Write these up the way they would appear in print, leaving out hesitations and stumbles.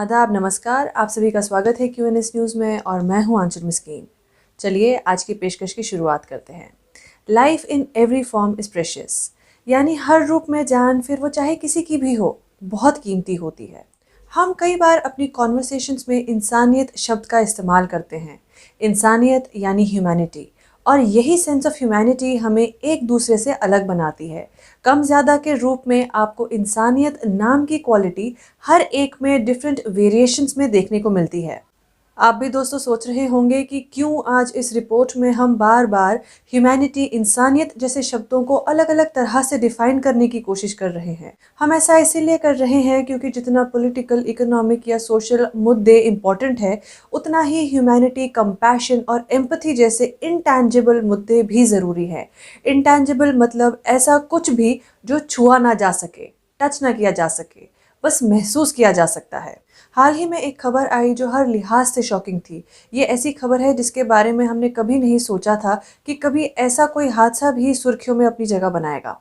आदाब, नमस्कार। आप सभी का स्वागत है क्यूएनएस न्यूज़ में और मैं हूं आंचल मिस्कीन। चलिए आज की पेशकश की शुरुआत करते हैं। Life in every form is precious, यानी हर रूप में जान, फिर वो चाहे किसी की भी हो, बहुत कीमती होती है। हम कई बार अपनी कॉन्वर्सेशंस में इंसानियत शब्द का इस्तेमाल करते हैं। इंसानियत यानी ह्यूमैनिटी, और यही सेंस ऑफ ह्यूमैनिटी हमें एक दूसरे से अलग बनाती है। कम ज़्यादा के रूप में आपको इंसानियत नाम की क्वालिटी हर एक में डिफरेंट वेरिएशंस में देखने को मिलती है। आप भी दोस्तों सोच रहे होंगे कि क्यों आज इस रिपोर्ट में हम बार बार ह्यूमैनिटी, इंसानियत जैसे शब्दों को अलग अलग तरह से डिफाइन करने की कोशिश कर रहे हैं। हम ऐसा इसीलिए कर रहे हैं क्योंकि जितना पॉलिटिकल, इकोनॉमिक या सोशल मुद्दे इम्पॉर्टेंट है, उतना ही ह्यूमैनिटी, कंपैशन और एम्पैथी जैसे इंटैंजिबल मुद्दे भी ज़रूरी है। इंटैंजिबल मतलब ऐसा कुछ भी जो छुआ ना जा सके, टच ना किया जा सके, बस महसूस किया जा सकता है। हाल ही में एक खबर आई जो हर लिहाज से शॉकिंग थी। ये ऐसी खबर है जिसके बारे में हमने कभी नहीं सोचा था कि कभी ऐसा कोई हादसा भी सुर्खियों में अपनी जगह बनाएगा।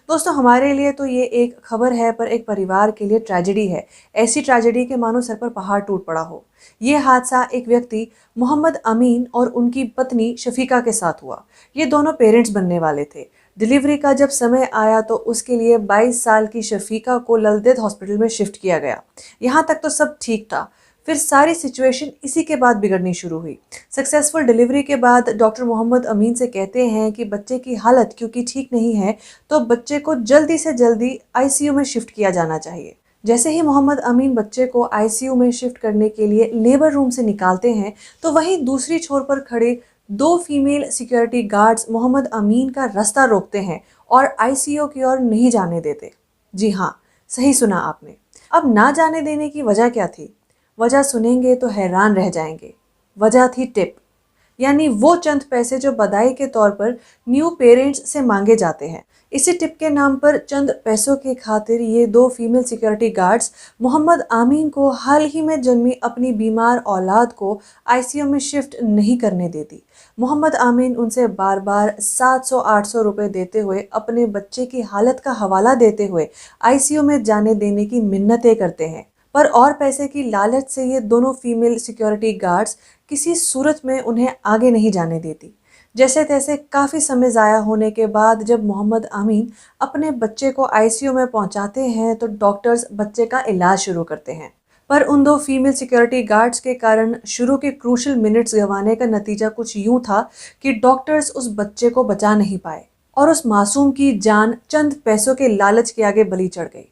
दोस्तों, हमारे लिए तो ये एक खबर है, पर एक परिवार के लिए ट्रेजेडी है। ऐसी ट्रेजेडी के मानो सर पर पहाड़ टूट पड़ा हो। ये हादसा एक व्यक्ति मोहम्मद अमीन और उनकी पत्नी शफीका के साथ हुआ। ये दोनों पेरेंट्स बनने वाले थे। डिलीवरी का जब समय आया तो उसके लिए 22 साल की शफीका को ललदेद हॉस्पिटल में शिफ्ट किया गया। यहाँ तक तो सब ठीक था, फिर सारी सिचुएशन इसी के बाद बिगड़नी शुरू हुई। सक्सेसफुल डिलीवरी के बाद डॉक्टर मोहम्मद अमीन से कहते हैं कि बच्चे की हालत क्योंकि ठीक नहीं है, तो बच्चे को जल्दी से जल्दी आईसीयू में शिफ्ट किया जाना चाहिए। जैसे ही मोहम्मद अमीन बच्चे को आईसीयू में शिफ्ट करने के लिए लेबर रूम से निकालते हैं, तो वहीं दूसरी छोर पर खड़े 2 फीमेल सिक्योरिटी गार्ड्स मोहम्मद अमीन का रास्ता रोकते हैं और आईसीयू की ओर नहीं जाने देते। जी हाँ, सही सुना आपने। अब ना जाने देने की वजह क्या थी? वजह सुनेंगे तो हैरान रह जाएंगे। वजह थी टिप, यानी वो चंद पैसे जो बधाई के तौर पर न्यू पेरेंट्स से मांगे जाते हैं। इसी टिप के नाम पर चंद पैसों की खातिर ये 2 फीमेल सिक्योरिटी गार्ड्स मोहम्मद आमीन को हाल ही में जन्मी अपनी बीमार औलाद को आईसीयू में शिफ्ट नहीं करने देती। मोहम्मद आमीन उनसे बार बार 700-800 रुपए देते हुए, अपने बच्चे की हालत का हवाला देते हुए आईसीयू में जाने देने की मिन्नतें करते हैं, पर और पैसे की लालच से ये दोनों फीमेल सिक्योरिटी गार्ड्स किसी सूरत में उन्हें आगे नहीं जाने देती। जैसे तैसे काफ़ी समय ज़ाया होने के बाद जब मोहम्मद आमीन अपने बच्चे को आईसीयू में पहुंचाते हैं, तो डॉक्टर्स बच्चे का इलाज शुरू करते हैं। पर उन 2 फीमेल सिक्योरिटी गार्ड्स के कारण शुरू के क्रूशल मिनट्स गंवाने का नतीजा कुछ यूं था कि डॉक्टर्स उस बच्चे को बचा नहीं पाए और उस मासूम की जान चंद पैसों के लालच के आगे बलि चढ़ गई।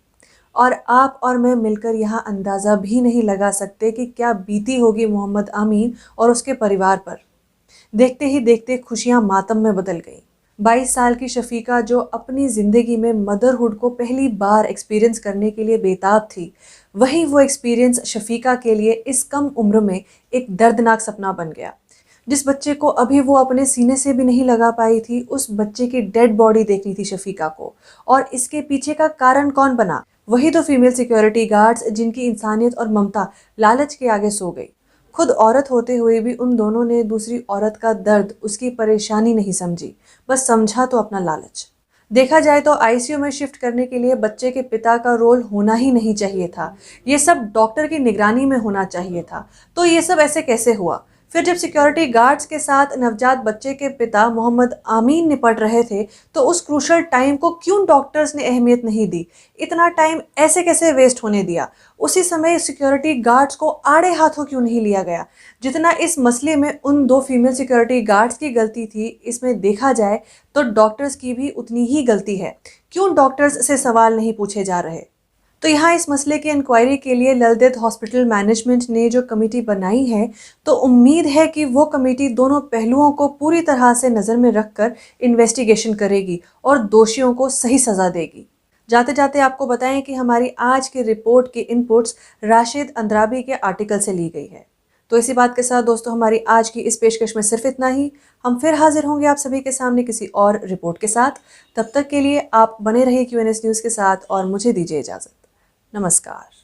और आप और मैं मिलकर यहाँ अंदाज़ा भी नहीं लगा सकते कि क्या बीती होगी मोहम्मद आमीन और उसके परिवार पर। देखते ही देखते खुशियाँ मातम में बदल गईं। 22 साल की शफीका, जो अपनी ज़िंदगी में मदरहुड को पहली बार एक्सपीरियंस करने के लिए बेताब थी, वही वो एक्सपीरियंस शफीका के लिए इस कम उम्र में एक दर्दनाक सपना बन गया। जिस बच्चे को अभी वो अपने सीने से भी नहीं लगा पाई थी, उस बच्चे की डेड बॉडी देखनी थी शफीका को। और इसके पीछे का कारण कौन बना? वही तो फीमेल सिक्योरिटी गार्ड्स, जिनकी इंसानियत और ममता लालच के आगे सो गई। खुद औरत होते हुए भी उन दोनों ने दूसरी औरत का दर्द, उसकी परेशानी नहीं समझी, बस समझा तो अपना लालच। देखा जाए तो आईसीयू में शिफ्ट करने के लिए बच्चे के पिता का रोल होना ही नहीं चाहिए था। ये सब डॉक्टर की निगरानी में होना चाहिए था। तो ये सब ऐसे कैसे हुआ? फिर जब सिक्योरिटी गार्ड्स के साथ नवजात बच्चे के पिता मोहम्मद आमीन निपट रहे थे, तो उस क्रूशल टाइम को क्यों डॉक्टर्स ने अहमियत नहीं दी? इतना टाइम ऐसे कैसे वेस्ट होने दिया? उसी समय सिक्योरिटी गार्ड्स को आड़े हाथों क्यों नहीं लिया गया? जितना इस मसले में उन 2 फीमेल सिक्योरिटी गार्ड्स की गलती थी, इसमें देखा जाए तो डॉक्टर्स की भी उतनी ही गलती है। क्यों डॉक्टर्स से सवाल नहीं पूछे जा रहे? तो यहाँ इस मसले की इंक्वायरी के लिए ललदेद हॉस्पिटल मैनेजमेंट ने जो कमेटी बनाई है, तो उम्मीद है कि वो कमेटी दोनों पहलुओं को पूरी तरह से नज़र में रखकर इन्वेस्टिगेशन करेगी और दोषियों को सही सज़ा देगी। जाते जाते आपको बताएं कि हमारी आज की रिपोर्ट की इनपुट्स राशिद अंद्राबी के आर्टिकल से ली गई है। तो इसी बात के साथ दोस्तों, हमारी आज की इस पेशकश में सिर्फ इतना ही। हम फिर हाजिर होंगे आप सभी के सामने किसी और रिपोर्ट के साथ। तब तक के लिए आप बने रहिए क्यूएनएस न्यूज़ के साथ और मुझे दीजिए इजाज़त। नमस्कार।